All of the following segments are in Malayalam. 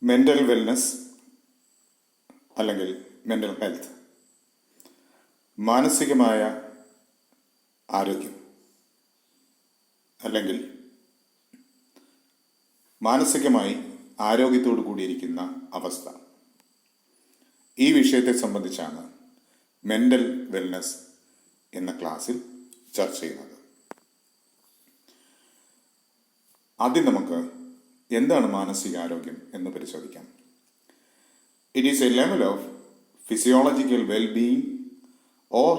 മെൻ്റൽ വെൽനെസ് അല്ലെങ്കിൽ മെൻ്റൽ ഹെൽത്ത്, മാനസികമായ ആരോഗ്യം അല്ലെങ്കിൽ മാനസികമായി ആരോഗ്യത്തോടു കൂടിയിരിക്കുന്ന അവസ്ഥ. ഈ വിഷയത്തെ സംബന്ധിച്ചാണ് മെൻ്റൽ വെൽനെസ് എന്ന ക്ലാസ്സിൽ ചർച്ച ചെയ്യുന്നത്. ആദ്യം നമുക്ക് എന്താണ് മാനസികാരോഗ്യം എന്ന് പരിശോധിക്കാം. It is A level of physiological wellbeing or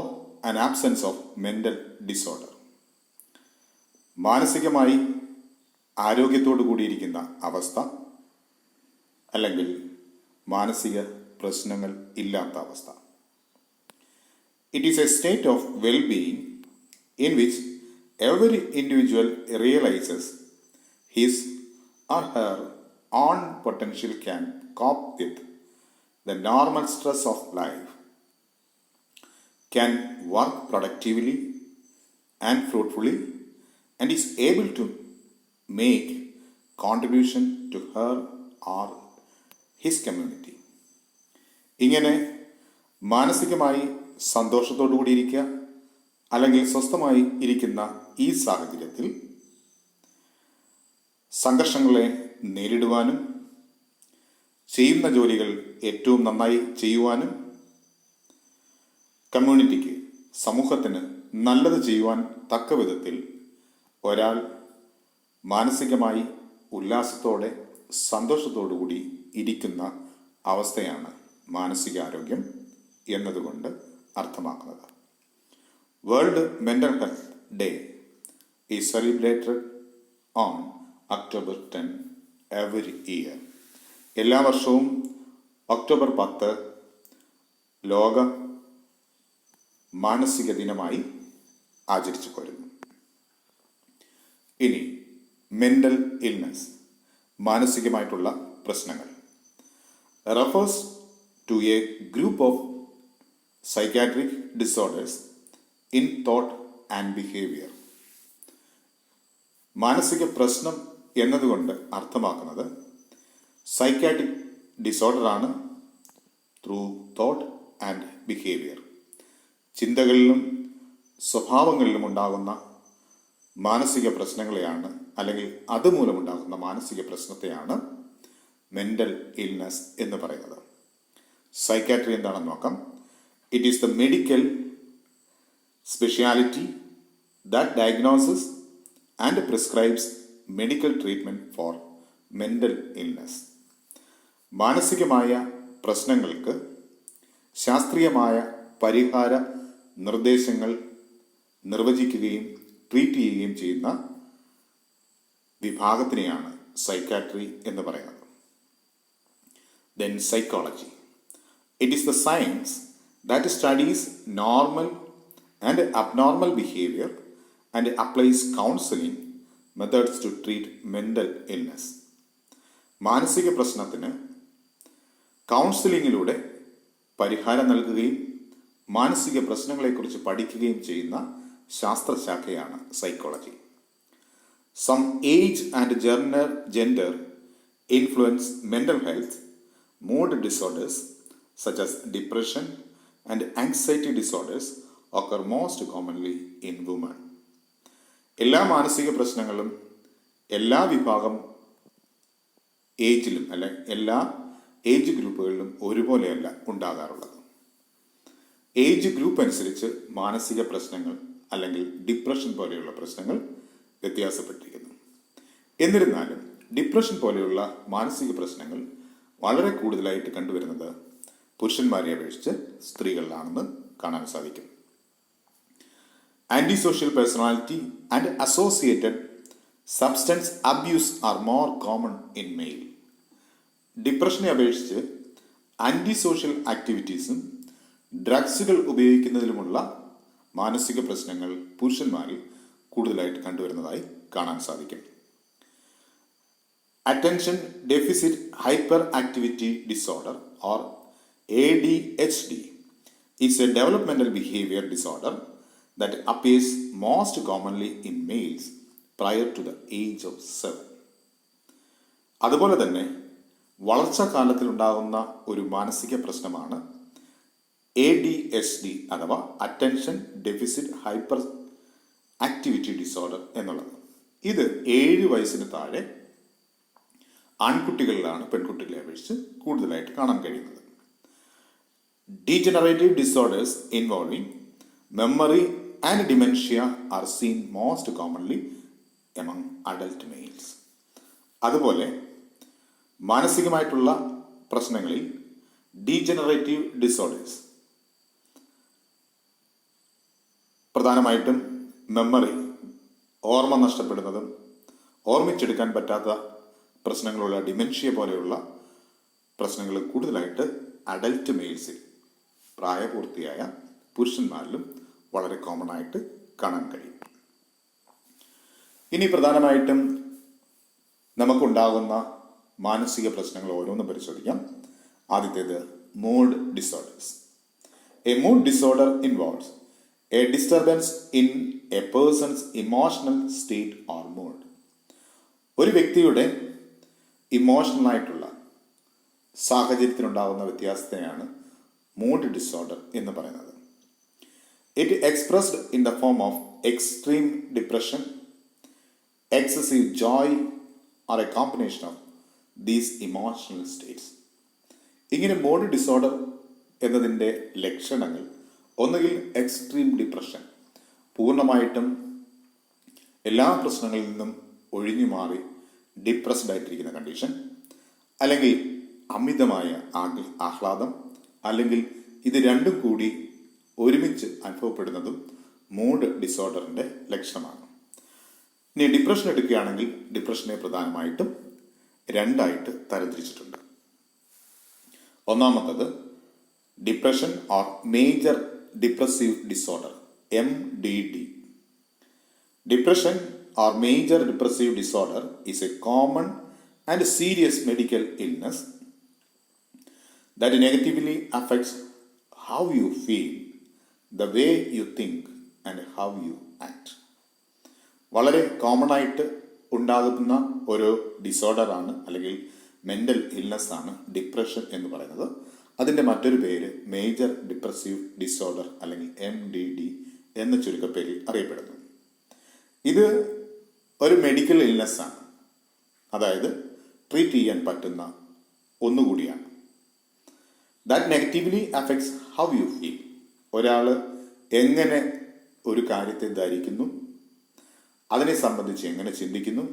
an absence of mental disorder. മാനസികമായി ആരോഗ്യത്തോടു കൂടിയിരിക്കുന്ന അവസ്ഥ അല്ലെങ്കിൽ മാനസിക പ്രശ്നങ്ങൾ ഇല്ലാത്ത അവസ്ഥ. It is A state of wellbeing in which every individual realises his or her own potential, can cope with the normal stress of life, can work productively and fruitfully, and is able to make contribution to her or his community. ഇങ്ങനെ മാനസികമായി സന്തോഷത്തോടു കൂടിയിരിക്കുക അല്ലെങ്കിൽ സ്വസ്ഥമായി ഇരിക്കുന്ന ഈ സാഹചര്യത്തിൽ സംഘർഷങ്ങളെ നേരിടുവാനും ചെയ്യുന്ന ജോലികൾ ഏറ്റവും നന്നായി ചെയ്യുവാനും കമ്മ്യൂണിറ്റിക്ക്, സമൂഹത്തിന് നല്ലത് ചെയ്യുവാൻ തക്ക വിധത്തിൽ ഒരാൾ മാനസികമായി ഉല്ലാസത്തോടെ സന്തോഷത്തോടു കൂടി ഇരിക്കുന്ന അവസ്ഥയാണ് മാനസികാരോഗ്യം എന്നതുകൊണ്ട് അർത്ഥമാക്കുന്നത്. World mental health day is celebrated on October 10 every year. എല്ലാ വർഷവും ഒക്ടോബർ 10 ലോക മാനസിക ദിനമായി ആചരിച്ചു പോരുന്നു. ഇനി മെൻ്റൽ ഇൽനെസ്, മാനസികമായിട്ടുള്ള പ്രശ്നങ്ങൾ, refers to a group of psychiatric disorders in thought and behaviour. മാനസിക പ്രശ്നം എന്നതുകൊണ്ട് അർത്ഥമാക്കുന്നത് സൈക്കാട്രിക് ഡിസോർഡറാണ് ത്രൂ തോട്ട് ആൻഡ് ബിഹേവിയർ. ചിന്തകളിലും സ്വഭാവങ്ങളിലും ഉണ്ടാകുന്ന മാനസിക പ്രശ്നങ്ങളെയാണ് അല്ലെങ്കിൽ അതുമൂലമുണ്ടാകുന്ന മാനസിക പ്രശ്നത്തെയാണ് മെൻ്റൽ ഇൽനെസ് എന്ന് പറയുന്നത്. സൈക്കാട്രി എന്താണെന്ന് നോക്കാം. It is the medical speciality that diagnosis and prescribes medical treatment four mental illness. മാനസികമായ പ്രശ്നങ്ങൾക്ക് ശാസ്ത്രീയമായ പരിഹാര നിർദ്ദേശങ്ങൾ നിർവചിക്കുകയും ട്രീറ്റ് ചെയ്യുകയും ചെയ്യുന്ന വിഭാഗത്തിനെയാണ് സൈക്കാട്രി എന്ന് പറയുന്നത്. Then psychology. It is the science that studies normal and abnormal behaviour and applies counselling methods to treat mental illness. മാനസിക പ്രശ്നത്തിന് കൗൺസിലിങ്ങിലൂടെ പരിഹാരം നൽകുകയും മാനസിക പ്രശ്നങ്ങളെക്കുറിച്ച് പഠിക്കുകയും ചെയ്യുന്ന ശാസ്ത്രശാഖയാണ് psychology. Some age and gender influence mental health. Mood disorders such as depression and anxiety disorders occur most commonly in women. എല്ലാ മാനസിക പ്രശ്നങ്ങളും എല്ലാ വിഭാഗം ഏജിലും അല്ലെ എല്ലാ ഏജ് ഗ്രൂപ്പുകളിലും ഒരുപോലെയല്ല ഉണ്ടാകാറുള്ളത്. ഏജ് ഗ്രൂപ്പ് അനുസരിച്ച് മാനസിക പ്രശ്നങ്ങൾ അല്ലെങ്കിൽ ഡിപ്രഷൻ പോലെയുള്ള പ്രശ്നങ്ങൾ വ്യത്യാസപ്പെട്ടിരിക്കുന്നു. എന്നിരുന്നാലും ഡിപ്രഷൻ പോലെയുള്ള മാനസിക പ്രശ്നങ്ങൾ വളരെ കൂടുതലായിട്ട് കണ്ടുവരുന്നത് പുരുഷന്മാരെ അപേക്ഷിച്ച് സ്ത്രീകളിലാണെന്ന് കാണാൻ സാധിക്കും. Antisocial personality and associated substance abuse are more common in male. ഡിപ്രഷനെ അപേക്ഷിച്ച് ആൻറ്റിസോഷ്യൽ ആക്ടിവിറ്റീസും ഡ്രഗ്സുകൾ ഉപയോഗിക്കുന്നതിലുമുള്ള മാനസിക പ്രശ്നങ്ങൾ പുരുഷന്മാരിൽ കൂടുതലായിട്ട് കണ്ടുവരുന്നതായി കാണാൻ സാധിക്കും. Attention deficit hyper activity disorder or ADHD is a developmental behavior disorder that appears most commonly in males prior to the age of 7. അതുപോലെ തന്നെ വളർച്ചാ കാലത്തിലുണ്ടാകുന്ന ഒരു മാനസിക പ്രശ്നമാണ് ADHD അഥവാ attention deficit hyper activity disorder എന്നുള്ളത്. ഇത് 7 വയസ്സിന് താഴെ ആൺകുട്ടികളിലാണ് പെൺകുട്ടികളെ അപേക്ഷിച്ച് കൂടുതലായിട്ട് കാണാൻ കഴിയുന്നത്. Degenerative disorders involving memory and dementia are seen most commonly among adult males. അതുപോലെ മാനസികമായിട്ടുള്ള പ്രശ്നങ്ങളിൽ ഡീജനറേറ്റീവ് ഡിസോർഡേഴ്സ് പ്രധാനമായിട്ടും മെമ്മറി, ഓർമ്മ നഷ്ടപ്പെടുന്നതും ഓർമ്മിച്ചെടുക്കാൻ പറ്റാത്ത പ്രശ്നങ്ങളുള്ള ഡിമെൻഷ്യ പോലെയുള്ള പ്രശ്നങ്ങൾ കൂടുതലായിട്ട് അഡൽട്ട് മെയിൽസിൽ, പ്രായപൂർത്തിയായ പുരുഷന്മാരിലും വളരെ കോമൺ ആയിട്ട് കാണാൻ കഴിയും. ഇനി പ്രധാനമായിട്ടും നമുക്കുണ്ടാകുന്ന മാനസിക പ്രശ്നങ്ങൾ ഓരോന്നും പരിശോധിക്കാം. ആദ്യത്തേത് mood disorders. A mood disorder involves A disturbance in a person's emotional state or mood. ഒരു വ്യക്തിയുടെ ഇമോഷണലായിട്ടുള്ള സാഹചര്യത്തിലുണ്ടാകുന്ന വ്യത്യാസത്തെയാണ് മൂഡ് ഡിസോർഡർ എന്ന് പറയുന്നത്. It expressed in the form of extreme depression, excessive Joy or A combination of these emotional States. ഇങ്ങനെ മൂഡ് ഡിസോർഡർ എന്നതിൻ്റെ ലക്ഷണങ്ങൾ ഒന്നുകിൽ എക്സ്ട്രീം ഡിപ്രഷൻ, പൂർണ്ണമായിട്ടും എല്ലാ പ്രശ്നങ്ങളിൽ നിന്നും ഒഴിഞ്ഞു മാറി ഡിപ്രസ്ഡ് ആയിട്ടിരിക്കുന്ന കണ്ടീഷൻ, അല്ലെങ്കിൽ അമിതമായ ആഹ്ലാദം, അല്ലെങ്കിൽ ഇത് രണ്ടും കൂടി ഒരുമിച്ച് അനുഭവപ്പെടുന്നതും മൂഡ് ഡിസോർഡറിൻ്റെ ലക്ഷണമാണ്. ഇനി ഡിപ്രഷൻ എടുക്കുകയാണെങ്കിൽ ഡിപ്രഷനെ പ്രധാനമായിട്ടും രണ്ടായിട്ട് തരംതിരിച്ചിട്ടുണ്ട്. ഒന്നാമത്തത് depression or major depressive disorder, MDD. Depression or major depressive disorder is a common and serious medical illness that negatively affects how you feel, the way you think and how you act. വളരെ കോമൺ ആയിട്ട് ഉണ്ടാകുന്ന ഒരു ഡിസോർഡറാണ് അല്ലെങ്കിൽ മെൻ്റൽ ഇൽനെസ് ആണ് ഡിപ്രഷൻ എന്ന് പറയുന്നത്. അതിൻ്റെ മറ്റൊരു പേര് മേജർ ഡിപ്രസീവ് ഡിസോർഡർ അല്ലെങ്കിൽ MDD എന്ന ചുരുക്കപ്പേരിൽ അറിയപ്പെടുന്നു. ഇത് ഒരു മെഡിക്കൽ ഇൽനെസ് ആണ്, അതായത് ട്രീറ്റ് ചെയ്യാൻ പറ്റുന്ന ഒന്നുകൂടിയാണ്. That negatively affects how you feel. ഒരാൾ എങ്ങനെ ഒരു കാര്യത്തെ ധരിക്കുന്നു, അതിനെ സംബന്ധിച്ച് എങ്ങനെ ചിന്തിക്കുന്നു,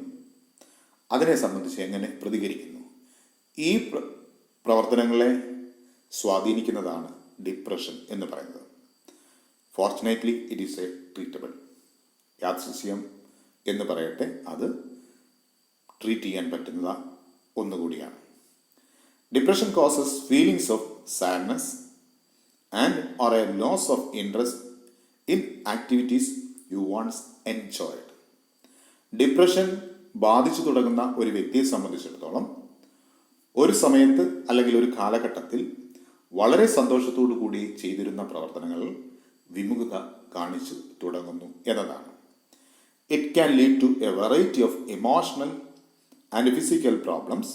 അതിനെ സംബന്ധിച്ച് എങ്ങനെ പ്രതികരിക്കുന്നു, ഈ പ്രവർത്തനങ്ങളെ സ്വാധീനിക്കുന്നതാണ് ഡിപ്രഷൻ എന്ന് പറയുന്നത്. Fortunately it is a treatable. യാദൃശ്യം എന്ന് പറയട്ടെ, അത് ട്രീറ്റ് ചെയ്യാൻ പറ്റുന്ന ഒന്നുകൂടിയാണ്. Depression causes feelings of sadness and or a loss of interest in activities you once enjoyed. Depression ബാധിച്ചു തുടങ്ങുന്ന ഒരു വ്യക്തിയെ സംബന്ധിച്ചിടത്തോളം ഒരു സമയത്ത് അല്ലെങ്കിൽ ഒരു കാലഘട്ടത്തിൽ വളരെ സന്തോഷത്തോടു കൂടി ചെയ്തിരുന്ന പ്രവർത്തനങ്ങളിൽ വിമുഖത കാണിച്ചു തുടങ്ങുന്നു എന്നതാണ്. It can lead to a variety of emotional and physical problems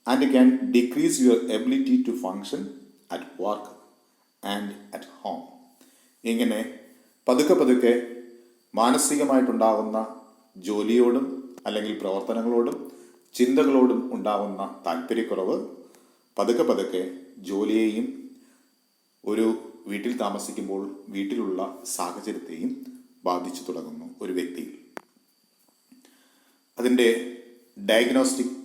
and can decrease your ability to function at work and at home. ഇങ്ങനെ പതുക്കെ പതുക്കെ മാനസികമായിട്ടുണ്ടാകുന്ന ജോലിയോടും അല്ലെങ്കിൽ പ്രവർത്തനങ്ങളോടും ചിന്തകളോടും ഉണ്ടാകുന്ന താല്പര്യക്കുറവ് പതുക്കെ പതുക്കെ ജോലിയെയും ഒരു വീട്ടിൽ താമസിക്കുമ്പോൾ വീട്ടിലുള്ള സാഹചര്യത്തെയും ബാധിച്ചു തുടങ്ങുന്നു ഒരു വ്യക്തിയിൽ. അതിൻ്റെ ഡയഗ്നോസ്റ്റിക്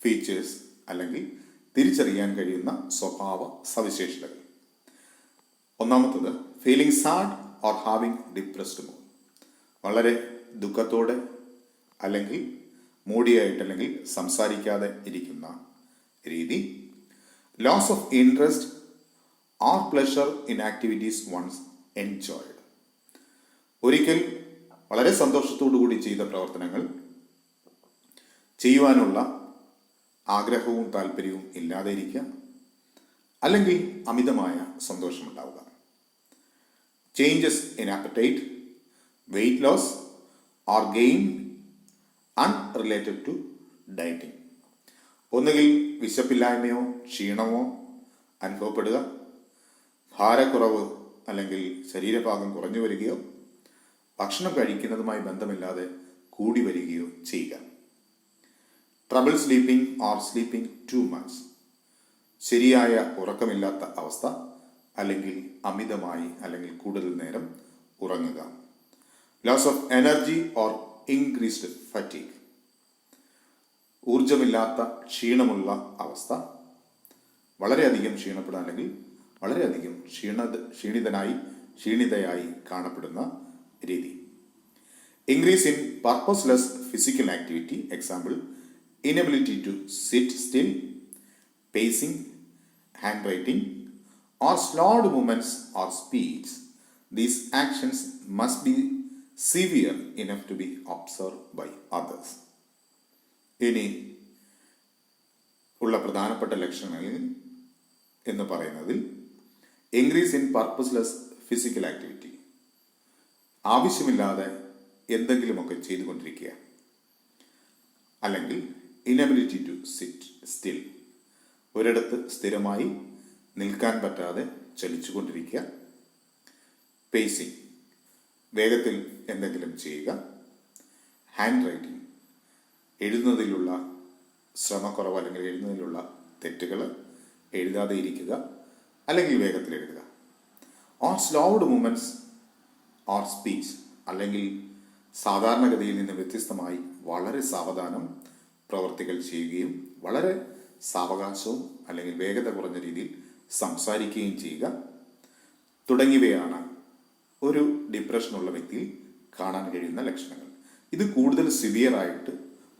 ഫീച്ചേഴ്സ് അല്ലെങ്കിൽ തിരിച്ചറിയാൻ കഴിയുന്ന സ്വഭാവ സവിശേഷതകൾ. ഒന്നാമത്തത് feeling sad or having depressed mood. വളരെ ദുഃഖത്തോടെ അല്ലെങ്കിൽ മൂടിയായിട്ട് അല്ലെങ്കിൽ സംസാരിക്കാതെ ഇരിക്കുന്ന രീതി. Loss of interest or pleasure in activities once enjoyed. ഒരിക്കൽ വളരെ സന്തോഷത്തോടു കൂടി ചെയ്ത പ്രവർത്തനങ്ങൾ ചെയ്യുവാനുള്ള ആഗ്രഹവും താല്പര്യവും ഇല്ലാതെ ഇരിക്കുക, അല്ലെങ്കിൽ അമിതമായ സന്തോഷമുണ്ടാവുക. Changes in appetite, weight loss or gain unrelated to dieting. ഒന്നുകിൽ വിശപ്പില്ലായ്മയോ ക്ഷീണമോ അനുഭവപ്പെടുക, ഭാരക്കുറവ് അല്ലെങ്കിൽ ശരീരഭാഗം കുറഞ്ഞു വരികയോ ഭക്ഷണം കഴിക്കുന്നതുമായി ബന്ധമില്ലാതെ കൂടി വരികയോ ചെയ്യുക. Trouble sleeping or sleeping too much, ശരിയായ ഉറക്കമില്ലാത്ത അവസ്ഥ അല്ലെങ്കിൽ അമിതമായി അല്ലെങ്കിൽ കൂടുതൽ നേരം ഉറങ്ങുക. Loss of energy or increased fatigue, ഊർജമില്ലാത്ത ക്ഷീണമുള്ള അവസ്ഥ, വളരെയധികം ക്ഷീണപ്പെടുക അല്ലെങ്കിൽ വളരെയധികം ക്ഷീണിതയായി കാണപ്പെടുന്ന രീതി. Increase in purposeless physical activity, example inability to sit still, pacing, handwriting, or slowed movements or speech. These actions must be severe enough to be observed by others. ഇനി ഉള്ള പ്രധാനപ്പെട്ട ലക്ഷണങ്ങൾ എന്ന് പറയുന്നതിൽ increase in purposeless physical activity, ആവശ്യമില്ലാതെ എന്തെങ്കിലുമൊക്കെ ചെയ്തുകൊണ്ടിരിക്കുക, അല്ലെങ്കിൽ ഇനബിലിറ്റി ടു സിറ്റ് സ്റ്റിൽ, ഒരിടത്ത് സ്ഥിരമായി നിൽക്കാൻ പറ്റാതെ ചലിച്ചുകൊണ്ടിരിക്കുക. പേസിംഗ്, വേഗത്തിൽ എന്തെങ്കിലും ചെയ്യുക. ഹാൻഡ് റൈറ്റിംഗ്, എഴുതുന്നതിലുള്ള ശ്രമക്കുറവ് അല്ലെങ്കിൽ എഴുതുന്നതിലുള്ള തെറ്റുകൾ, എഴുതാതെ ഇരിക്കുക അല്ലെങ്കിൽ വേഗത്തിൽ എഴുതുക. Or slowed movements or speech, അല്ലെങ്കിൽ സാധാരണഗതിയിൽ നിന്ന് വ്യത്യസ്തമായി വളരെ സാവധാനം പ്രവർത്തികൾ ചെയ്യുകയും വളരെ സാവകാശവും അല്ലെങ്കിൽ വേഗത കുറഞ്ഞ രീതിയിൽ സംസാരിക്കുകയും ചെയ്യുക തുടങ്ങിയവയാണ് ഒരു ഡിപ്രഷനുള്ള വ്യക്തിയിൽ കാണാൻ കഴിയുന്ന ലക്ഷണങ്ങൾ. ഇത് കൂടുതൽ സിവിയറായിട്ട്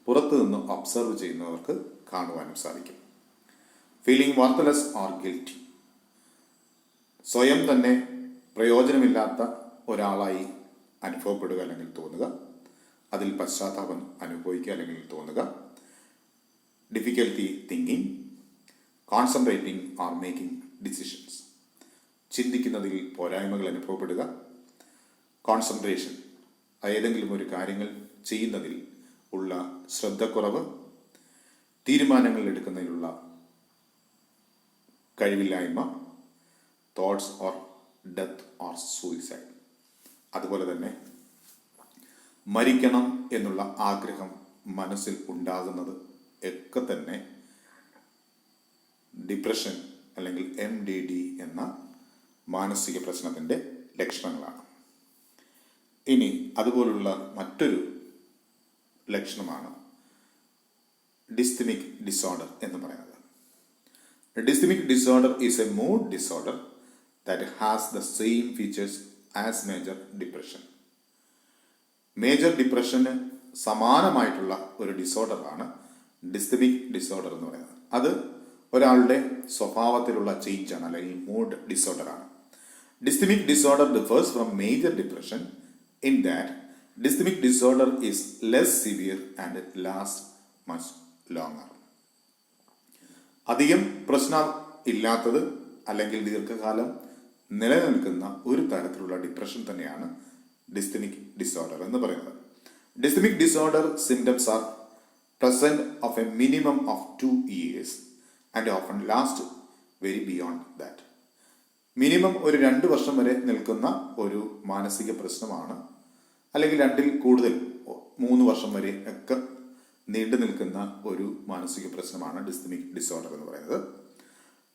പുറത്തു നിന്ന് ഒബ്സർവ് ചെയ്യുന്നവർക്ക് കാണുവാനും സാധിക്കും. ഫീലിംഗ് വർത്ത്ലെസ് ഓർ ഗിൽറ്റി, സ്വയം തന്നെ പ്രയോജനമില്ലാത്ത ഒരാളായി അനുഭവപ്പെടുക അല്ലെങ്കിൽ തോന്നുക, അതിൽ പശ്ചാത്താപം അനുഭവിക്കുക അല്ലെങ്കിൽ തോന്നുക. Difficulty thinking, concentrating or making decisions, ചിന്തിക്കുന്നതിൽ പോരായ്മകൾ അനുഭവപ്പെടുക. കോൺസെൻട്രേഷൻ, ഏതെങ്കിലും ഒരു കാര്യങ്ങൾ ചെയ്യുന്നതിൽ ഉള്ള ശ്രദ്ധക്കുറവ്, തീരുമാനങ്ങൾ എടുക്കുന്നതിലുള്ള കഴിവില്ലായ്മ. Thoughts or death or suicide, അതുപോലെ തന്നെ മരിക്കണം എന്നുള്ള ആഗ്രഹം മനസ്സിൽ ഉണ്ടാകുന്നത് ഒക്കെ തന്നെ ഡിപ്രഷൻ അല്ലെങ്കിൽ MDD എന്ന മാനസിക പ്രശ്നത്തിൻ്റെ ലക്ഷണങ്ങളാണ്. ഇനി അതുപോലുള്ള മറ്റൊരു ലക്ഷണമാണ് ഡിസ്തമിക് ഡിസോർഡർ എന്ന് പറയുന്നത്. Dysthymic disorder is a mood disorder that has the same features as major depression. Major ഡിപ്രഷന് സമാനമായിട്ടുള്ള ഒരു ഡിസോർഡറാണ് ഡിസ്തമിക് ഡിസോർഡർ എന്ന് പറയുന്നത്. അത് ഒരാളുടെ സ്വഭാവത്തിലുള്ള ചേഞ്ചാണ് അല്ലെങ്കിൽ മൂഡ് ഡിസോർഡറാണ്. Dysthymic disorder differs from major depression in that dysthymic disorder is less severe and last much longer. അധികം പ്രശ്നം ഇല്ലാത്തത് അല്ലെങ്കിൽ ദീർഘകാലം നിലനിൽക്കുന്ന ഒരു തരത്തിലുള്ള ഡിപ്രഷൻ തന്നെയാണ് ഡിസ്തമിക് ഡിസോർഡർ എന്ന് പറയുന്നത്. Dysthymic disorder symptoms are present of a minimum of 2 years and often last very beyond that. Minimum ഒരു 2 വർഷം വരെ നിൽക്കുന്ന ഒരു മാനസിക പ്രശ്നമാണ്, അല്ലെങ്കിൽ 2-ൽ കൂടുതൽ 3 വർഷം വരെ ഒക്കെ നീണ്ടു നിൽക്കുന്ന ഒരു മാനസിക പ്രശ്നമാണ് ഡിസ്തമിക് ഡിസോർഡർ എന്ന് പറയുന്നത്.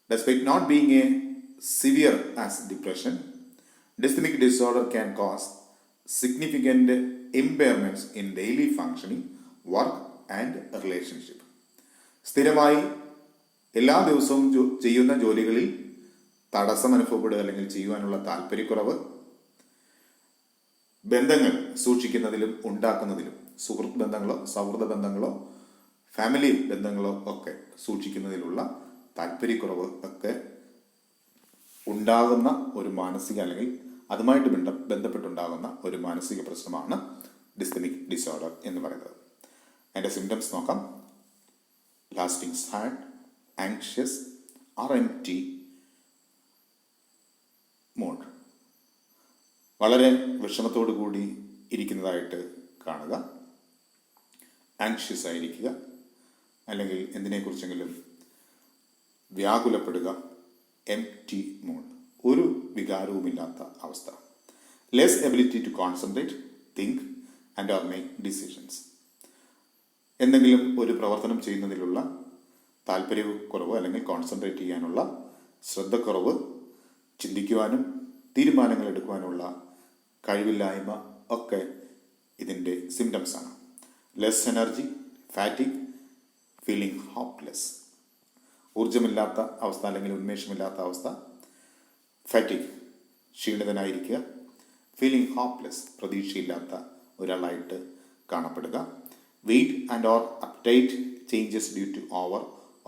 Despite not being a severe as depression, dysthymic disorder can cause significant impairments in daily functioning, work and relationship. സ്ഥിരമായി എല്ലാ ദിവസവും ചെയ്യുന്ന ജോലികളിൽ തടസ്സം അനുഭവപ്പെടുക അല്ലെങ്കിൽ ചെയ്യുവാനുള്ള താല്പര്യക്കുറവ്, ബന്ധങ്ങൾ സൂക്ഷിക്കുന്നതിലും ഉണ്ടാക്കുന്നതിലും, സുഹൃത്ത് ബന്ധങ്ങളോ സൗഹൃദ ബന്ധങ്ങളോ ഫാമിലി ബന്ധങ്ങളോ ഒക്കെ സൂക്ഷിക്കുന്നതിലുള്ള താല്പര്യക്കുറവ് ഒക്കെ ഉണ്ടാകുന്ന ഒരു മാനസിക അല്ലെങ്കിൽ അതുമായിട്ട് ബന്ധപ്പെട്ടുണ്ടാകുന്ന ഒരു മാനസിക പ്രശ്നമാണ് ഡിസ്തമിക് ഡിസോർഡർ എന്ന് പറയുന്നത്. അതിൻ്റെ സിംറ്റംസ് നോക്കാം. Lasting sad, anxious or empty mood, വളരെ വിഷമത്തോടു കൂടി ഇരിക്കുന്നതായിട്ട് കാണുക, ആങ്ഷ്യസ് ആയിരിക്കുക, അല്ലെങ്കിൽ എന്തിനെക്കുറിച്ചെങ്കിലും വ്യാകുലപ്പെടുക, എംപ്റ്റി മൂഡ്, ഒരു വികാരവുമില്ലാത്ത അവസ്ഥ. Less ability to concentrate, think and or make decisions. എന്തെങ്കിലും ഒരു പ്രവർത്തനം ചെയ്യുന്നതിലുള്ള താല്പര്യക്കുറവ് അല്ലെങ്കിൽ കോൺസെൻട്രേറ്റ് ചെയ്യാനുള്ള ശ്രദ്ധക്കുറവ്, ചിന്തിക്കുവാനും തീരുമാനങ്ങൾ എടുക്കുവാനുള്ള കഴിവില്ലായ്മ ഒക്കെ ഇതിൻ്റെ സിംറ്റംസാണ്. Less energy, fatigue, feeling hopeless, ഊർജമില്ലാത്ത അവസ്ഥ അല്ലെങ്കിൽ ഉന്മേഷമില്ലാത്ത അവസ്ഥ. ഫാറ്റിക്, ക്ഷീണിതനായിരിക്കുക. ഫീലിംഗ് ഹോപ്പ്ലെസ്, പ്രതീക്ഷയില്ലാത്ത ഒരാളായിട്ട് കാണപ്പെടുക. Weight and or appetite changes due to over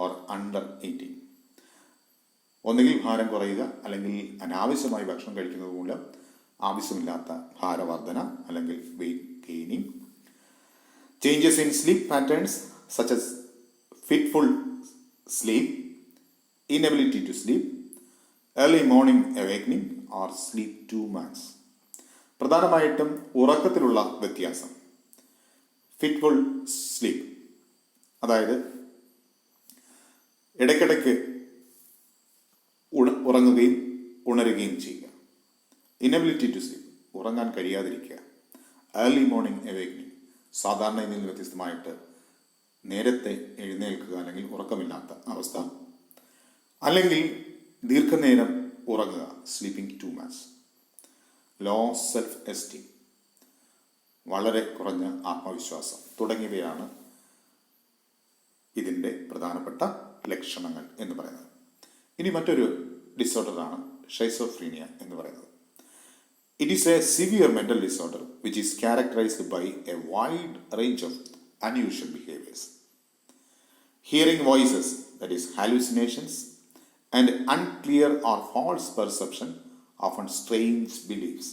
or under eating. ഒന്നുകിൽ ഭാരം കുറയുക അല്ലെങ്കിൽ അനാവശ്യമായി ഭക്ഷണം കഴിക്കുന്നത് മൂലം ആവശ്യമില്ലാത്ത ഭാരവർധന അല്ലെങ്കിൽ weight gaining. Changes in sleep patterns such as fitful sleep, inability to sleep, early morning awakening or sleep too much. പ്രധാനമായിട്ടും ഉറക്കത്തിലുള്ള വ്യത്യാസം. ഫിറ്റ്ഫുൾ സ്ലീപ്പ്, അതായത് ഇടയ്ക്കിടയ്ക്ക് ഉറങ്ങുകയും ഉണരുകയും ചെയ്യുക. ഇനബിലിറ്റി ടു സ്ലീപ്പ്, ഉറങ്ങാൻ കഴിയാതിരിക്കുക. ഏർലി മോർണിംഗ് അവേക്കനിങ്, സാധാരണ ഇതിൽ നിന്ന് വ്യത്യസ്തമായിട്ട് നേരത്തെ എഴുന്നേൽക്കുക അല്ലെങ്കിൽ ഉറക്കമില്ലാത്ത അവസ്ഥ. അല്ലെങ്കിൽ ദീർഘനേരം ഉറങ്ങുക, sleeping too much. Low self esteem, വളരെ കുറഞ്ഞ ആത്മവിശ്വാസം തുടങ്ങിയവയാണ് ഇതിൻ്റെ പ്രധാനപ്പെട്ട ലക്ഷണങ്ങൾ എന്ന് പറയുന്നത്. ഇനി മറ്റൊരു ഡിസോർഡറാണ് ഷൈസോഫ്രീനിയ എന്ന് പറയുന്നത്. It is a severe mental disorder which is characterized by a wide range of unusual behaviors. Hearing voices, that is hallucinations, and unclear or false perception, often strange beliefs.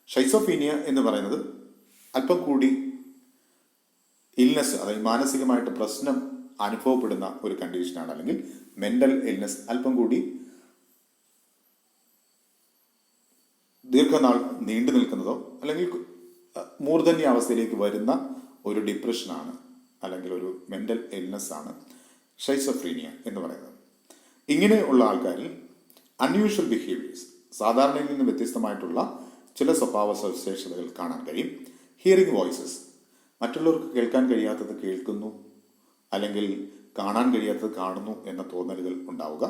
ഷൈസോഫീനിയ എന്ന് പറയുന്നത് അല്പം കൂടി ഇൽനെസ്, അതായത് മാനസികമായിട്ട് പ്രശ്നം അനുഭവപ്പെടുന്ന ഒരു കണ്ടീഷനാണ്. അല്ലെങ്കിൽ മെൻ്റൽ ഇൽനെസ് അല്പം കൂടി ദീർഘനാൾ നീണ്ടു നിൽക്കുന്നതോ അല്ലെങ്കിൽ മൂർധന്യ അവസ്ഥയിലേക്ക് വരുന്ന ഒരു ഡിപ്രഷനാണ് അല്ലെങ്കിൽ ഒരു മെൻ്റൽ ഇൽനെസ്സാണ് ഷൈസോഫ്രീനിയ എന്ന് പറയുന്നത്. ഇങ്ങനെയുള്ള ആൾക്കാരിൽ അൺയൂഷ്വൽ ബിഹേവിയേഴ്സ്, സാധാരണയിൽ നിന്ന് വ്യത്യസ്തമായിട്ടുള്ള ചില സ്വഭാവ സവിശേഷതകൾ കാണാൻ കഴിയും. ഹിയറിംഗ് വോയിസസ്, മറ്റുള്ളവർക്ക് കേൾക്കാൻ കഴിയാത്തത് കേൾക്കുന്നു അല്ലെങ്കിൽ കാണാൻ കഴിയാത്തത് കാണുന്നു എന്ന തോന്നലുകൾ ഉണ്ടാവുക.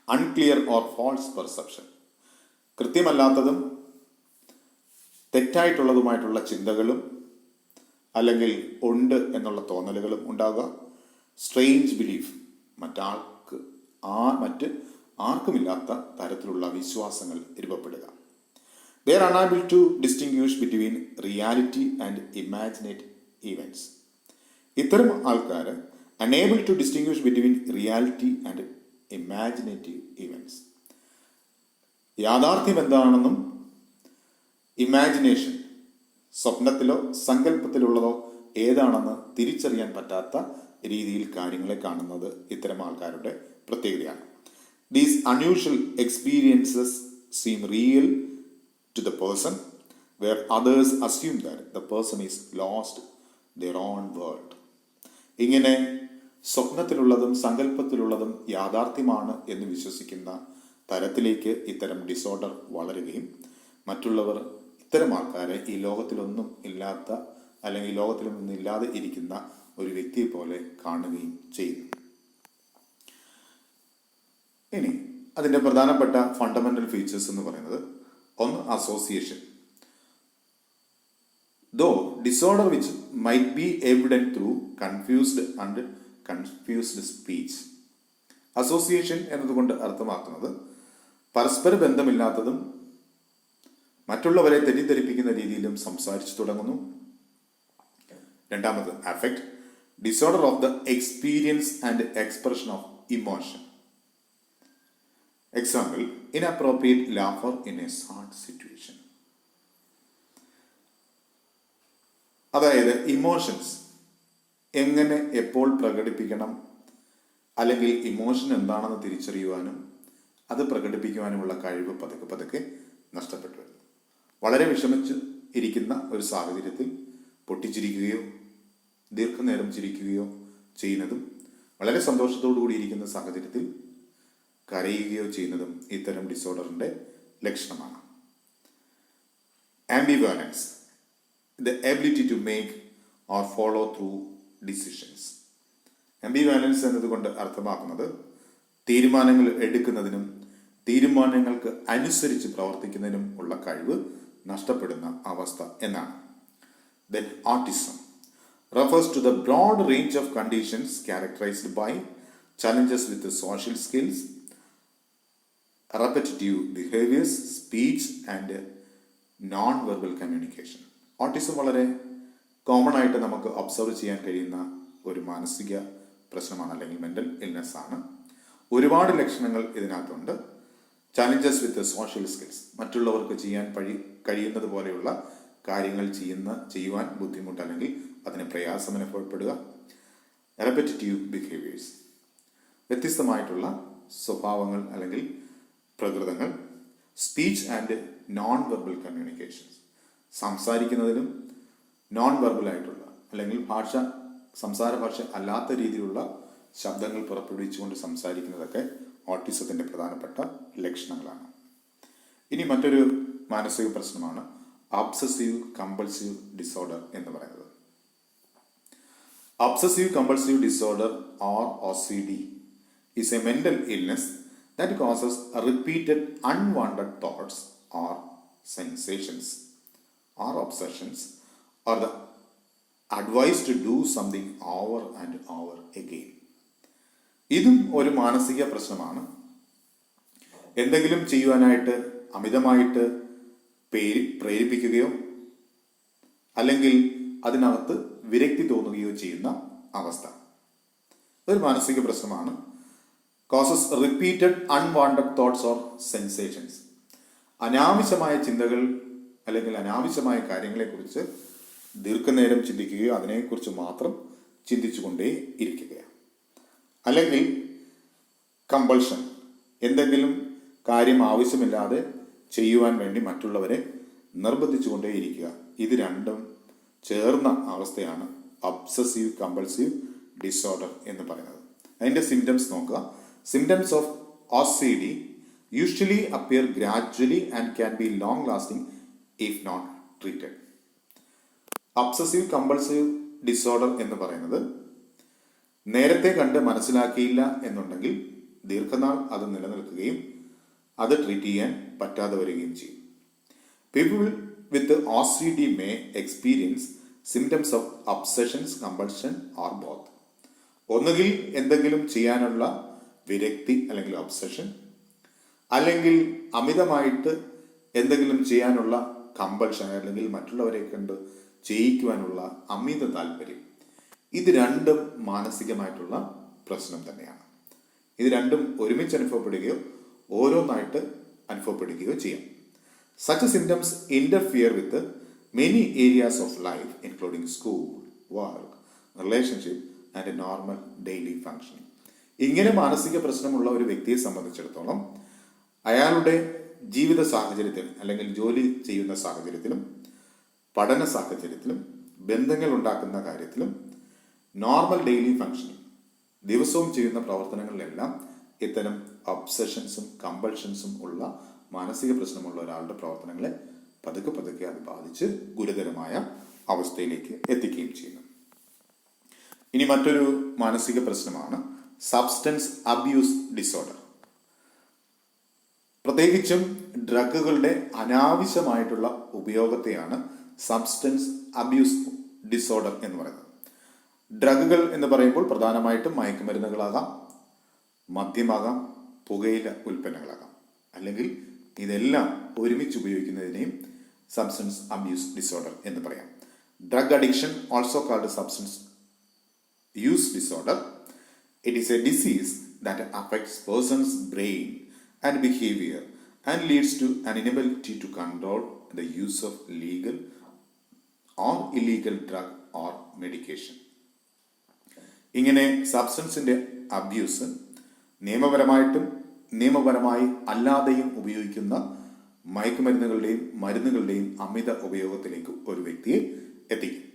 അൺക്ലിയർ ഓർ ഫാൾസ് പെർസെപ്ഷൻ, കൃത്യമല്ലാത്തതും തെറ്റായിട്ടുള്ളതുമായിട്ടുള്ള ചിന്തകളും അല്ലെങ്കിൽ ഉണ്ട് എന്നുള്ള തോന്നലുകളും ഉണ്ടാവുക. സ്ട്രേഞ്ച് ബിലീഫ്, മറ്റ് ആർക്കുമില്ലാത്ത തരത്തിലുള്ള വിശ്വാസങ്ങൾ രൂപപ്പെടുക. They are unable to distinguish between reality and imagined events. ഇത്തരം ആൾക്കാർ unable to distinguish between reality and imaginative events, യാഥാർത്ഥ്യം എന്താണെന്നും ഇമാജിനേഷൻ, സ്വപ്നത്തിലോ സങ്കല്പത്തിലുള്ളതോ ഏതാണെന്ന് തിരിച്ചറിയാൻ പറ്റാത്ത രീതിയിൽ കാര്യങ്ങളെ കാണുന്നത് ഇത്തരം ആൾക്കാരുടെ പ്രത്യേകതയാണ്. These unusual experiences seem real to the person where others assume that the person is lost their own world. ഇങ്ങനെ സ്വപ്നത്തിലുള്ളതും സങ്കല്പത്തിലുള്ളതും യാഥാർത്ഥ്യമാണ് എന്ന് വിശ്വസിക്കുന്ന തരത്തിലേക്ക് ഇത്തരം ഡിസോർഡർ വളരുകയും മറ്റുള്ളവർ ഇത്തരം ആൾക്കാരെ ഈ ലോകത്തിലൊന്നും ഇല്ലാത്ത അല്ലെങ്കിൽ ലോകത്തിലൊന്നും ഇല്ലാതെ ഇരിക്കുന്ന ഒരു വ്യക്തിയെ പോലെ കാണുകയും ചെയ്യുന്നു. ഇനി അതിൻ്റെ പ്രധാനപ്പെട്ട ഫണ്ടമെൻ്റൽ ഫീച്ചേഴ്സ് എന്ന് പറയുന്നത്, ഒന്ന് association. Though disorder which might be evident through confused speech. Association എന്നതുകൊണ്ട് അർത്ഥമാക്കുന്നത് പരസ്പര ബന്ധമില്ലാത്തതും മറ്റുള്ളവരെ തെറ്റിദ്ധരിപ്പിക്കുന്ന രീതിയിലും സംസാരിച്ചു തുടങ്ങുന്നു. രണ്ടാമത് affect, disorder of the experience and expression of emotion. Example, inappropriate laughter in A sad situation. അതായത് ഇമോഷൻസ് എങ്ങനെ എപ്പോൾ പ്രകടിപ്പിക്കണം അല്ലെങ്കിൽ ഇമോഷൻ എന്താണെന്ന് തിരിച്ചറിയുവാനും അത് പ്രകടിപ്പിക്കുവാനുമുള്ള കഴിവ് പതുക്കെ പതുക്കെ നഷ്ടപ്പെട്ടു വരുന്നു. വളരെ വിഷമിച്ച് ഇരിക്കുന്ന ഒരു സാഹചര്യത്തിൽ പൊട്ടിച്ചിരിക്കുകയോ ദീർഘനേരം ചിരിക്കുകയോ ചെയ്യുന്നതും വളരെ സന്തോഷത്തോടു കൂടിയിരിക്കുന്ന സാഹചര്യത്തിൽ കരയുകയോ ചെയ്യുന്നതും ഇത്തരം ഡിസോർഡറിൻ്റെ ലക്ഷണമാണ്. Ambivalence, the ability to make or follow through decisions. Ambivalence എന്നതുകൊണ്ട് അർത്ഥമാക്കുന്നത് തീരുമാനങ്ങൾ എടുക്കുന്നതിനും തീരുമാനങ്ങൾക്ക് അനുസരിച്ച് പ്രവർത്തിക്കുന്നതിനും ഉള്ള കഴിവ് നഷ്ടപ്പെടുന്ന അവസ്ഥ എന്നാണ്. Then autism refers to the broad range of conditions characterized by challenges with the social skills, repetitive behaviors, speech and non-verbal communication. Autism വളരെ കോമൺ ആയിട്ട് നമുക്ക് ഒബ്സർവ് ചെയ്യാൻ കഴിയുന്ന ഒരു മാനസിക പ്രശ്നമാണ്, അല്ലെങ്കിൽ മെൻ്റൽ ഇൽനെസ് ആണ്. ഒരുപാട് ലക്ഷണങ്ങൾ ഇതിനകത്തുണ്ട്. ചാലഞ്ചസ് വിത്ത് സോഷ്യൽ സ്കിൽസ്, മറ്റുള്ളവർക്ക് ചെയ്യാൻ കഴിയുന്നത് പോലെയുള്ള കാര്യങ്ങൾ ചെയ്യുവാൻ ബുദ്ധിമുട്ട് അല്ലെങ്കിൽ അതിന് പ്രയാസം അനുഭവപ്പെടുക. റെപ്പറ്റീവ് ബിഹേവിയേഴ്സ്, വ്യത്യസ്തമായിട്ടുള്ള സ്വഭാവങ്ങൾ അല്ലെങ്കിൽ പ്രകൃതങ്ങൾ. Speech and non verbal communications, സംസാരിക്കുന്നതിലും നോൺ വെർബലായിട്ടുള്ള അല്ലെങ്കിൽ സംസാര ഭാഷ അല്ലാത്ത രീതിയിലുള്ള ശബ്ദങ്ങൾ പുറപ്പെടുവിച്ചുകൊണ്ട് സംസാരിക്കുന്നതൊക്കെ ഓട്ടിസത്തിൻ്റെ പ്രധാനപ്പെട്ട ലക്ഷണങ്ങളാണ്. ഇനി മറ്റൊരു മാനസിക പ്രശ്നമാണ് ഒബ്സസീവ് കമ്പൾസീവ് ഡിസോർഡർ എന്ന് പറയുന്നത്. Obsessive compulsive disorder or OCD is a mental illness that causes repeated unwanted thoughts or sensations or obsessions or the advice to do something over and over again. ഇതും ഒരു മാനസിക പ്രശ്നമാണ്. എന്തെങ്കിലും ചെയ്യുവാനായിട്ട് അമിതമായിട്ട് പ്രേരിപ്പിക്കുകയോ അല്ലെങ്കിൽ അതിനകത്ത് വിരക്തി തോന്നുകയോ ചെയ്യുന്ന അവസ്ഥ ഒരു മാനസിക പ്രശ്നമാണ്. Causes repeated unwanted thoughts or sensations, അനാവശ്യമായ ചിന്തകൾ അല്ലെങ്കിൽ അനാവശ്യമായ കാര്യങ്ങളെക്കുറിച്ച് ദീർഘനേരം ചിന്തിക്കുകയോ അതിനെക്കുറിച്ച് മാത്രം ചിന്തിച്ചുകൊണ്ടേ ഇരിക്കുകയാണ്. അല്ലെങ്കിൽ കമ്പൾഷൻ, എന്തെങ്കിലും കാര്യം ആവശ്യമില്ലാതെ ചെയ്യുവാൻ വേണ്ടി മറ്റുള്ളവരെ നിർബന്ധിച്ചുകൊണ്ടേയിരിക്കുക. ഇത് രണ്ടും ചേർന്ന അവസ്ഥയാണ് ഒബ്സസീവ് കമ്പൾസീവ് ഡിസോർഡർ എന്ന് പറയുന്നത്. അതിൻ്റെ സിംറ്റംസ് നോക്കുക. Symptoms of OCD usually appear gradually and can be long lasting if not treated. Obsessive compulsive disorder എന്ന് പറയുന്നത് നേരത്തെ കണ്ട് മനസ്സിലാക്കിയില്ല എന്നുണ്ടെങ്കിൽ ദീർഘനാൾ അത് നിലനിൽക്കുകയും അത് ട്രീറ്റ് ചെയ്യാൻ പറ്റാതെ വരികയും ചെയ്യും. People with OCD may experience symptoms of obsessions, compulsion or both. ഒന്നുകിൽ എന്തെങ്കിലും ചെയ്യാനുള്ള വിരക്തി അല്ലെങ്കിൽ ഒബ്സഷൻ, അല്ലെങ്കിൽ അമിതമായിട്ട് എന്തെങ്കിലും ചെയ്യാനുള്ള കമ്പൾഷൻ അല്ലെങ്കിൽ മറ്റുള്ളവരെ കണ്ട് ചെയ്യിക്കുവാനുള്ള അമിത താല്പര്യം. ഇത് രണ്ടും മാനസികമായിട്ടുള്ള പ്രശ്നം തന്നെയാണ്. ഇത് രണ്ടും ഒരുമിച്ച് അനുഭവപ്പെടുകയോ ഓരോന്നായിട്ട് അനുഭവപ്പെടുകയോ ചെയ്യാം. Such symptoms interfere with many areas of life including school, work, relationship and normal daily functioning. ഇങ്ങനെ മാനസിക പ്രശ്നമുള്ള ഒരു വ്യക്തിയെ സംബന്ധിച്ചിടത്തോളം അയാളുടെ ജീവിത സാഹചര്യത്തിൽ അല്ലെങ്കിൽ ജോലി ചെയ്യുന്ന സാഹചര്യത്തിലും പഠന സാഹചര്യത്തിലും ബന്ധങ്ങൾ ഉണ്ടാക്കുന്ന കാര്യത്തിലും നോർമൽ ഡെയിലി ഫങ്ഷനിങ് ദിവസവും ചെയ്യുന്ന പ്രവർത്തനങ്ങളിലെല്ലാം ഇത്തരം ഒബ്സഷൻസും കമ്പൾഷൻസും ഉള്ള മാനസിക പ്രശ്നമുള്ള ഒരാളുടെ പ്രവർത്തനങ്ങളെ പതുക്കെ പതുക്കെ അത് ബാധിച്ച് ഗുരുതരമായ അവസ്ഥയിലേക്ക് എത്തിക്കുകയും ചെയ്യുന്നു. ഇനി മറ്റൊരു മാനസിക പ്രശ്നമാണ് സബ്സ്റ്റൻസ് അബ്യൂസ് ഡിസോർഡർ. പ്രത്യേകിച്ചും ഡ്രഗുകളുടെ അനാവശ്യമായിട്ടുള്ള ഉപയോഗത്തെയാണ് സബ്സ്റ്റൻസ് അബ്യൂസ് ഡിസോർഡർ എന്ന് പറയുന്നത്. ഡ്രഗുകൾ എന്ന് പറയുമ്പോൾ പ്രധാനമായിട്ടും മയക്കുമരുന്നുകളാകാം, മദ്യമാകാം, പുകയില ഉൽപ്പന്നങ്ങളാകാം, അല്ലെങ്കിൽ ഇതെല്ലാം ഒരുമിച്ച് ഉപയോഗിക്കുന്നതിനെയും സബ്സ്റ്റൻസ് അബ്യൂസ് ഡിസോർഡർ എന്ന് പറയാം. Drug addiction, also called substance use disorder. It is a disease that affects person's brain and behavior and leads to an inability to control the use of legal or illegal drug or medication. ഇങ്ങനെ സബ്സ്റ്റൻസിൻ്റെ അബ്യൂസ് നിയമപരമായിട്ടും നിയമപരമായി അല്ലാതെയും ഉപയോഗിക്കുന്ന മയക്കുമരുന്നുകളുടെയും മരുന്നുകളുടെയും അമിത ഉപയോഗത്തിലേക്ക് ഒരു വ്യക്തിയെ എത്തിക്കും.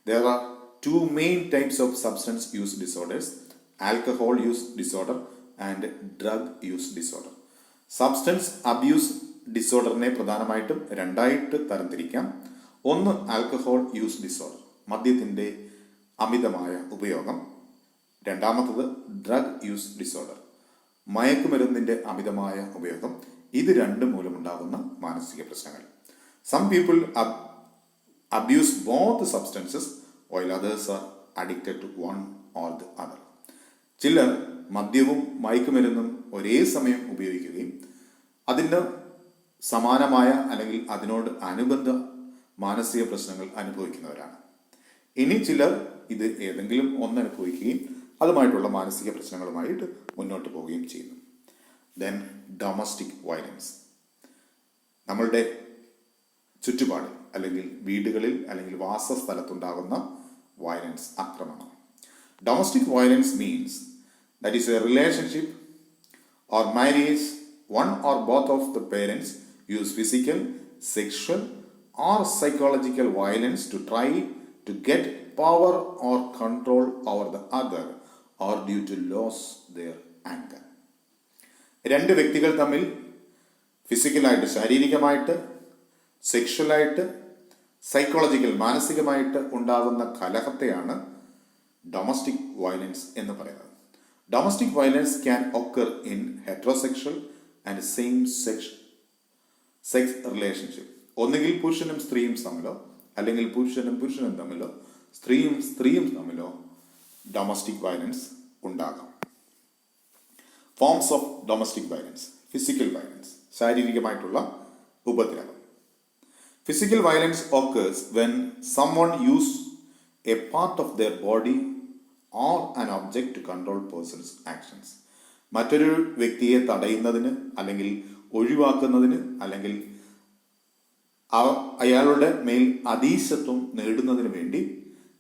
There are two main types of substance use disorders: alcohol use disorder and drug use disorder. Substance abuse ഡിസോർഡറിനെ പ്രധാനമായിട്ടും രണ്ടായിട്ട് തരംതിരിക്കാം. ഒന്ന് ആൽക്കഹോൾ യൂസ് ഡിസോർഡർ, മദ്യത്തിൻ്റെ അമിതമായ ഉപയോഗം. രണ്ടാമത്തത് ഡ്രഗ് യൂസ് ഡിസോർഡർ, മയക്കുമരുന്നിൻ്റെ അമിതമായ ഉപയോഗം. ഇത് രണ്ടും മൂലമുണ്ടാകുന്ന മാനസിക പ്രശ്നങ്ങൾ. Some people abuse both substances while others are addicted to one or the other. ചിലർ മദ്യവും മയക്കുമരുന്നും ഒരേ സമയം ഉപയോഗിക്കുകയും അതിന് സമാനമായ അല്ലെങ്കിൽ അതിനോട് അനുബന്ധ മാനസിക പ്രശ്നങ്ങൾ അനുഭവിക്കുന്നവരാണ്. ഇനി ചിലർ ഇത് ഏതെങ്കിലും ഒന്നനുഭവിക്കുകയും അതുമായിട്ടുള്ള മാനസിക പ്രശ്നങ്ങളുമായിട്ട് മുന്നോട്ട് പോവുകയും ചെയ്യുന്നു. ദെൻ ഡൊമസ്റ്റിക് വയലൻസ്, നമ്മളുടെ ചുറ്റുപാടിൽ അല്ലെങ്കിൽ വീടുകളിൽ അല്ലെങ്കിൽ വാസസ്ഥലത്തുണ്ടാകുന്ന വയലൻസ്, ആക്രമണം. Domestic violence means that is A relationship or marriage, one or both of the parents use physical, sexual or psychological violence to try to get power or control over the other or due to lose their anger. രണ്ട് വ്യക്തികൾ തമ്മിൽ ഫിസിക്കലായിട്ട്, ശാരീരികമായിട്ട്, സെക്ഷലായിട്ട്, സൈക്കോളജിക്കൽ, മാനസികമായിട്ട് ഉണ്ടാകുന്ന കലഹത്തെയാണ് ഡൊമസ്റ്റിക് വയലൻസ് എന്ന് പറയുന്നത്. Domestic violence can occur in heterosexual and same-sex relationship. ഒന്നുകിൽ പുരുഷനും സ്ത്രീയും തമ്മിലോ അല്ലെങ്കിൽ പുരുഷനും തമ്മിലോ സ്ത്രീയും തമ്മിലോ ഡൊമസ്റ്റിക് വയലൻസ് ഉണ്ടാകാം. Forms of domestic violence: physical violence, ശാരീരികമായിട്ടുള്ള ഉപദ്രവം. Physical violence occurs when someone use a part of their body or an object to control person's actions. മറ്റൊരു വ്യക്തിയെ തടയുന്നതിന് അല്ലെങ്കിൽ ഒഴിവാക്കുന്നതിന് അല്ലെങ്കിൽ അയാളുടെ മേൽ അധീശത്വം നേടുന്നതിന് വേണ്ടി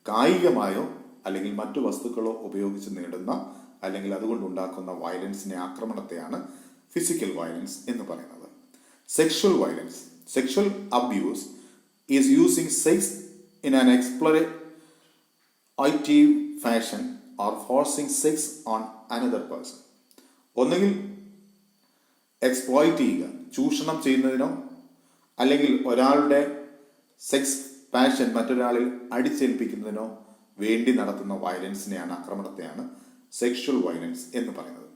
കായികമായോ അല്ലെങ്കിൽ മറ്റു വസ്തുക്കളോ ഉപയോഗിച്ച് നേടുന്ന അല്ലെങ്കിൽ അതുകൊണ്ടുണ്ടാക്കുന്ന വയലൻസിനെ, ആക്രമണത്തെയാണ് ഫിസിക്കൽ വയലൻസ് എന്ന് പറയുന്നത്. Sexual violence: sexual abuse is using sex in an exploitative fashion or forcing sex on another person. ഒന്നുകിൽ എക്സ്പ്ലോയിറ്റ് ചെയ്യുക, ചൂഷണം ചെയ്യുന്നതിനോ അല്ലെങ്കിൽ ഒരാളുടെ സെക്സ് പാഷൻ മറ്റൊരാളിൽ അടിച്ചേൽപ്പിക്കുന്നതിനോ വേണ്ടി നടത്തുന്ന വയലൻസിനെയാണ്, ആക്രമണത്തെയാണ് സെക്ഷൽ വയലൻസ് എന്ന് പറയുന്നത്.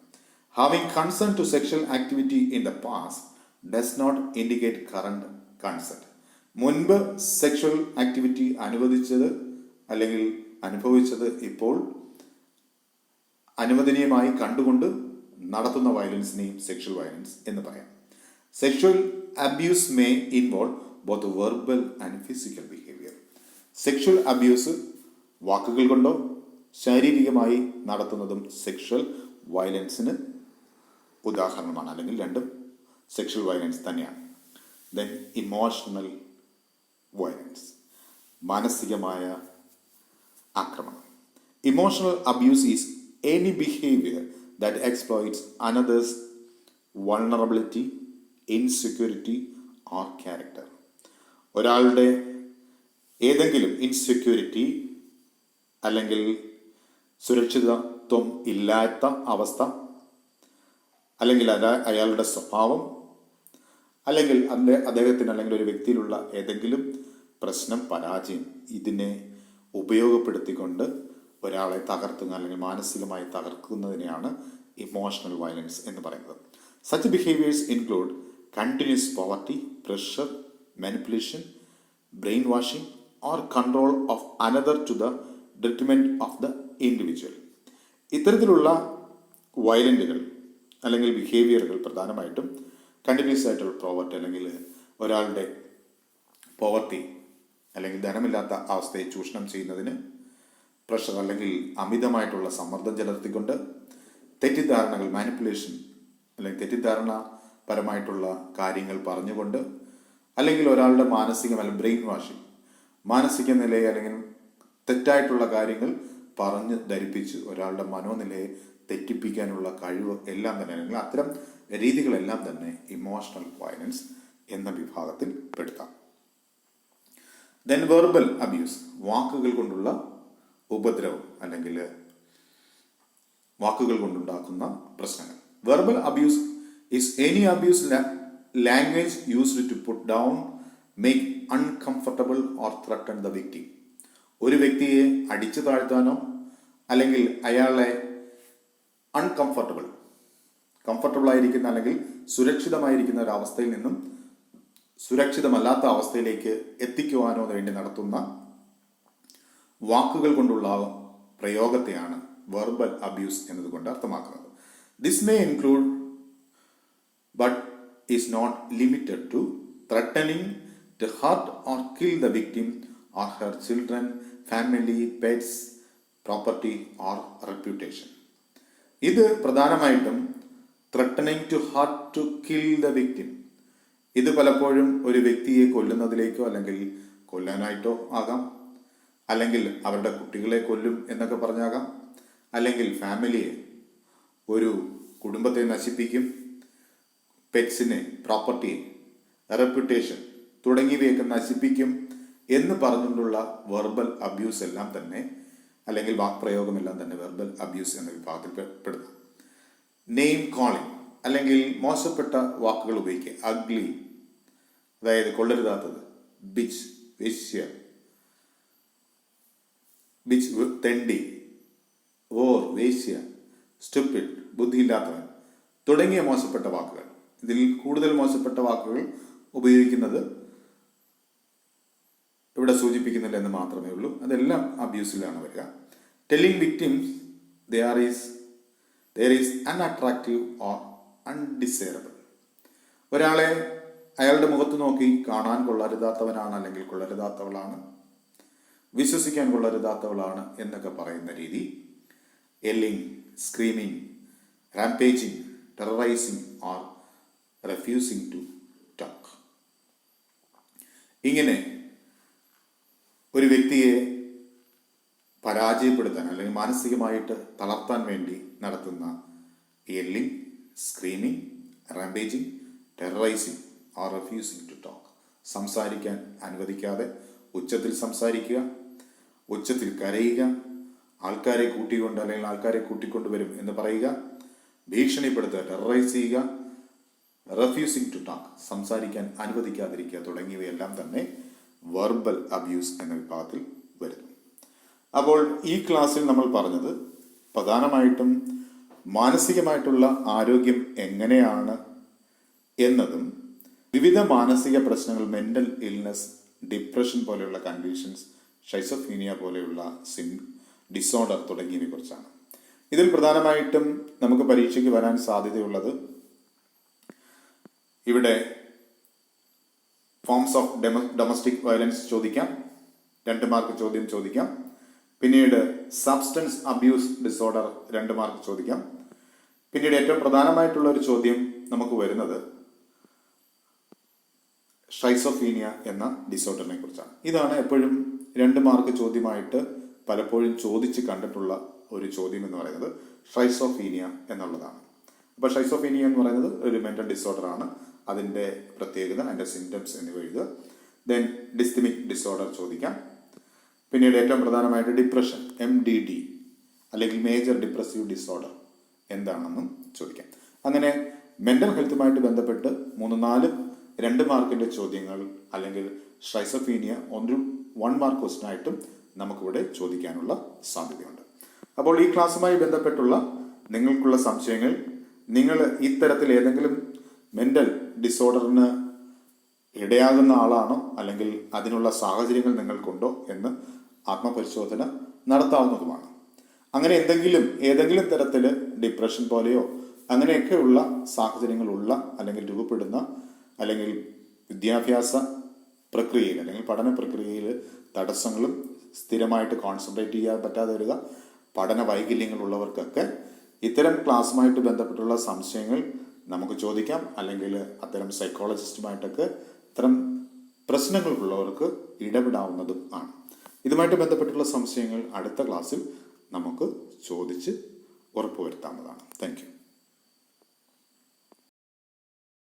Having consent to sexual activity in the past does not indicate current consent. മുൻപ് സെക്ഷൽ ആക്ടിവിറ്റി അനുവദിച്ചത് അല്ലെങ്കിൽ അനുഭവിച്ചത് ഇപ്പോൾ അനുവദനീയമായി കണ്ടുകൊണ്ട് നടത്തുന്ന വയലൻസിനെയും സെക്ഷൽ വയലൻസ് എന്ന് പറയാം. Sexual abuse may involve both verbal and physical behaviour. Sexual abuse വാക്കുകൾ കൊണ്ടോ ശാരീരികമായി നടത്തുന്നതും സെക്ഷൽ വയലൻസിന് ഉദാഹരണമാണ്, അല്ലെങ്കിൽ രണ്ടും സെക്ഷൽ വയലൻസ് തന്നെയാണ്. ദെൻ ഇമോഷണൽ വയലൻസ്, മാനസികമായ ആക്രമണം. Emotional abuse is any behavior that exploits another's vulnerability, insecurity or character. ഒരാളുടെ ഏതെങ്കിലും ഇൻസെക്യൂരിറ്റി അല്ലെങ്കിൽ സുരക്ഷിതത്വം ഇല്ലാത്ത അവസ്ഥ, അല്ലെങ്കിൽ അയാളുടെ സ്വഭാവം, അല്ലെങ്കിൽ അദ്ദേഹത്തിന് അല്ലെങ്കിൽ ഒരു വ്യക്തിയിലുള്ള ഏതെങ്കിലും പ്രശ്നം, പരാജയം, ഇതിനെ ഉപയോഗപ്പെടുത്തിക്കൊണ്ട് ഒരാളെ തകർത്തുക അല്ലെങ്കിൽ മാനസികമായി തകർക്കുന്നതിനെയാണ് ഇമോഷണൽ വയലൻസ് എന്ന് പറയുന്നത്. Such behaviours include continuous poverty, pressure, manipulation, brain washing or control of another to the detriment of the individual. ഇത്തരത്തിലുള്ള വയലൻറ്റുകൾ അല്ലെങ്കിൽ ബിഹേവിയറുകൾ പ്രധാനമായിട്ടും കണ്ടിന്യൂസ് ആയിട്ടുള്ള പോവർട്ടി അല്ലെങ്കിൽ ഒരാളുടെ പോവർട്ടി അല്ലെങ്കിൽ ധനമില്ലാത്ത അവസ്ഥയെ ചൂഷണം ചെയ്യുന്നതിന്, പ്രഷർ അല്ലെങ്കിൽ അമിതമായിട്ടുള്ള സമ്മർദ്ദം ചെലുത്തിക്കൊണ്ട്, തെറ്റിദ്ധാരണകൾ, മാനിപ്പുലേഷൻ അല്ലെങ്കിൽ തെറ്റിദ്ധാരണപരമായിട്ടുള്ള കാര്യങ്ങൾ പറഞ്ഞുകൊണ്ട്, അല്ലെങ്കിൽ ഒരാളുടെ അല്ലെങ്കിൽ ബ്രെയിൻ വാഷിംഗ്, മാനസിക നിലയെ അല്ലെങ്കിൽ തെറ്റായിട്ടുള്ള കാര്യങ്ങൾ പറഞ്ഞ് ധരിപ്പിച്ച് ഒരാളുടെ മനോനിലയെ തെറ്റിപ്പിക്കാനുള്ള കഴിവ് എല്ലാം തന്നെ, അല്ലെങ്കിൽ അത്തരം രീതികളെല്ലാം തന്നെ ഇമോഷണൽ വയലൻസ് എന്ന വിഭാഗത്തിൽ പെടുത്താം. ദെൻ വെർബൽ അബ്യൂസ്, വാക്കുകൾ കൊണ്ടുള്ള ഉപദ്രവം അല്ലെങ്കിൽ വാക്കുകൾ കൊണ്ടുണ്ടാക്കുന്ന പ്രശ്നങ്ങൾ. Verbal abuse is any abuse language used to put down, make uncomfortable or threaten the victim. ഒരു വ്യക്തിയെ അടിച്ചു താഴ്ത്താനോ അല്ലെങ്കിൽ അയാളെ കംഫർട്ടബിൾ ആയിരിക്കുന്ന അല്ലെങ്കിൽ സുരക്ഷിതമായിരിക്കുന്ന ഒരു അവസ്ഥയിൽ നിന്നും സുരക്ഷിതമല്ലാത്ത അവസ്ഥയിലേക്ക് എത്തിക്കുവാനോ വേണ്ടി നടത്തുന്ന വാക്കുകൾ കൊണ്ടുള്ള പ്രയോഗത്തെയാണ് വെർബൽ അബ്യൂസ് എന്നതുകൊണ്ട് അർത്ഥമാക്കുന്നത്. This may include but is not limited to threatening to hurt or kill the victim or her children, family, pets, property or reputation. ഇത് പ്രധാനമായിട്ടും threatening to hurt to kill the victim, ഇത് പലപ്പോഴും ഒരു വ്യക്തിയെ കൊല്ലുന്നതിലേക്കോ അല്ലെങ്കിൽ കൊല്ലാനായിട്ടോ ആകാം, അല്ലെങ്കിൽ അവരുടെ കുട്ടികളെ കൊല്ലും എന്നൊക്കെ പറഞ്ഞാകാം, അല്ലെങ്കിൽ ഫാമിലിയെ, ഒരു കുടുംബത്തെ നശിപ്പിക്കും, പെറ്റ്സിനെ, പ്രോപ്പർട്ടിയെ, റെപ്യൂട്ടേഷൻ തുടങ്ങിയവയൊക്കെ നശിപ്പിക്കും എന്ന് പറഞ്ഞുകൊണ്ടുള്ള വെർബൽ അബ്യൂസ് എല്ലാം തന്നെ അല്ലെങ്കിൽ വാക്പ്രയോഗമെല്ലാം തന്നെ വെർബൽ അബ്യൂസ് എന്ന വിഭാഗത്തിൽ പെടുന്നു. നെയിം കോളിംഗ് അല്ലെങ്കിൽ മോശപ്പെട്ട വാക്കുകൾ ഉപയോഗിക്കുക. അഗ്ലി, അതായത് കൊള്ളരുതാത്തത്, ബിച്ച്, വേശ്യ, ബിച്ച് തെണ്ടി, ഓർ വേശ്യ, സ്റ്റുപ്പിഡ്, ബുദ്ധിയില്ലാത്തവൻ തുടങ്ങിയ മോശപ്പെട്ട വാക്കുകൾ. ഇതിൽ കൂടുതൽ മോശപ്പെട്ട വാക്കുകൾ ഉപയോഗിക്കുന്നത് ഇവിടെ സൂചിപ്പിക്കുന്നില്ല എന്ന് മാത്രമേ ഉള്ളൂ. അതെല്ലാം അബ്യൂസിലാണ് വരിക. Telling victims there is unattractive or undesirable. ഒരാളെ അയാളുടെ മുഖത്ത് നോക്കി കാണാൻ കൊള്ളരുതാത്തവനാണ് അല്ലെങ്കിൽ കൊള്ളരുതാത്തവളാണ്, വിശ്വസിക്കാൻ കൊള്ളരുതാത്തവളാണ് എന്നൊക്കെ പറയുന്ന രീതി. Yelling, screaming, rampaging, terrorising or refusing to talk. ഇങ്ങനെ ഒരു വ്യക്തിയെ പരാജയപ്പെടുത്താൻ അല്ലെങ്കിൽ മാനസികമായിട്ട് തളർത്താൻ വേണ്ടി നടത്തുന്ന yelling, screaming, rampaging, terrorising or refusing to talk. സംസാരിക്കാൻ അനുവദിക്കാതെ ഉച്ചത്തിൽ സംസാരിക്കുക, ഉച്ചത്തിൽ കരയുക, ആൾക്കാരെ കൂട്ടിക്കൊണ്ട് അല്ലെങ്കിൽ ആൾക്കാരെ കൂട്ടിക്കൊണ്ടുവരും എന്ന് പറയുക, ഭീഷണിപ്പെടുത്തുക, ടെററൈസ് ചെയ്യുക, റെഫ്യൂസിംഗ് ടു ടോക്ക്, സംസാരിക്കാൻ അനുവദിക്കാതിരിക്കുക തുടങ്ങിയവയെല്ലാം തന്നെ വെർബൽ അബ്യൂസ് എന്ന വിഭാഗത്തിൽ വരുന്നു. അപ്പോൾ ഈ ക്ലാസ്സിൽ നമ്മൾ പറഞ്ഞത് പ്രധാനമായിട്ടും മാനസികമായിട്ടുള്ള ആരോഗ്യം എങ്ങനെയാണ് എന്നതും വിവിധ മാനസിക പ്രശ്നങ്ങൾ, മെൻ്റൽ ഇൽനെസ്, ഡിപ്രഷൻ പോലെയുള്ള കണ്ടീഷൻസ്, ഷൈസോഫീനിയ പോലെയുള്ള ഡിസോർഡർ തുടങ്ങിയവയെ കുറിച്ചാണ്. ഇതിൽ പ്രധാനമായിട്ടും നമുക്ക് പരീക്ഷയ്ക്ക് വരാൻ സാധ്യതയുള്ളത് ഇവിടെ ഫോംസ് ഓഫ് ഡൊമസ്റ്റിക് വയലൻസ് ചോദിക്കാം, 2 മാർക്ക് ചോദ്യം ചോദിക്കാം. പിന്നീട് സബ്സ്റ്റൻസ് അബ്യൂസ് ഡിസോർഡർ 2 മാർക്ക് ചോദിക്കാം. പിന്നീട് ഏറ്റവും പ്രധാനമായിട്ടുള്ള ഒരു ചോദ്യം നമുക്ക് വരുന്നത് ഷൈസോഫീനിയ എന്ന ഡിസോർഡറിനെ കുറിച്ചാണ്. ഇതാണ് എപ്പോഴും 2 മാർക്ക് ചോദ്യമായിട്ട് പലപ്പോഴും ചോദിച്ച് കണ്ടിട്ടുള്ള ഒരു ചോദ്യം എന്ന് പറയുന്നത് ഷൈസോഫീനിയ എന്നുള്ളതാണ്. അപ്പോൾ ഷൈസോഫീനിയ എന്ന് പറയുന്നത് ഒരു മെൻ്റൽ ഡിസോർഡറാണ്. അതിൻ്റെ പ്രത്യേകത, അതിൻ്റെ സിംറ്റംസ് എന്നിവ എഴുതുക. ദെൻ ഡിസ്തിമിക് ഡിസോർഡർ ചോദിക്കാം. പിന്നീട് ഏറ്റവും പ്രധാനമായിട്ട് ഡിപ്രഷൻ, MDD അല്ലെങ്കിൽ മേജർ ഡിപ്രസീവ് ഡിസോർഡർ എന്താണെന്നും ചോദിക്കാം. അങ്ങനെ മെൻ്റൽ ഹെൽത്തുമായിട്ട് ബന്ധപ്പെട്ട് 3-4 2 മാർക്കിൻ്റെ ചോദ്യങ്ങൾ അല്ലെങ്കിൽ ഷൈസോഫീനിയ 1 മാർക്ക് ക്വസ്റ്റ്യനായിട്ടും നമുക്കിവിടെ ചോദിക്കാനുള്ള സാധ്യതയുണ്ട്. അപ്പോൾ ഈ ക്ലാസ്സുമായി ബന്ധപ്പെട്ടുള്ള നിങ്ങൾക്കുള്ള സംശയങ്ങൾ, നിങ്ങൾ ഇത്തരത്തിൽ ഏതെങ്കിലും മെൻ്റൽ ഡിസോർഡറിന് ഇടയാകുന്ന ആളാണോ അല്ലെങ്കിൽ അതിനുള്ള സാഹചര്യങ്ങൾ നിങ്ങൾക്കുണ്ടോ എന്ന് ആത്മപരിശോധന നടത്താവുന്നതുമാണ്. അങ്ങനെ ഏതെങ്കിലും തരത്തിൽ ഡിപ്രഷൻ പോലെയോ അങ്ങനെയൊക്കെയുള്ള സാഹചര്യങ്ങളുള്ള അല്ലെങ്കിൽ രൂപപ്പെടുന്ന അല്ലെങ്കിൽ വിദ്യാഭ്യാസ പ്രക്രിയയിൽ അല്ലെങ്കിൽ പഠന പ്രക്രിയയിൽ തടസ്സങ്ങളും സ്ഥിരമായിട്ട് കോൺസെൻട്രേറ്റ് ചെയ്യാൻ പറ്റാതെ വരിക, പഠന വൈകല്യങ്ങളുള്ളവർക്കൊക്കെ ഇത്തരം ക്ലാസ്സുമായിട്ട് ബന്ധപ്പെട്ടുള്ള സംശയങ്ങൾ നമുക്ക് ചോദിക്കാം. അല്ലെങ്കിൽ അത്തരം സൈക്കോളജിസ്റ്റുമായിട്ടൊക്കെ ഇത്തരം പ്രശ്നങ്ങളുള്ളവർക്ക് ഇടപെടാവുന്നതും ആണ്. ഇതുമായിട്ട് ബന്ധപ്പെട്ടുള്ള സംശയങ്ങൾ അടുത്ത ക്ലാസ്സിൽ നമുക്ക് ചോദിച്ച് ഉറപ്പുവരുത്താവുന്നതാണ്. Thank you.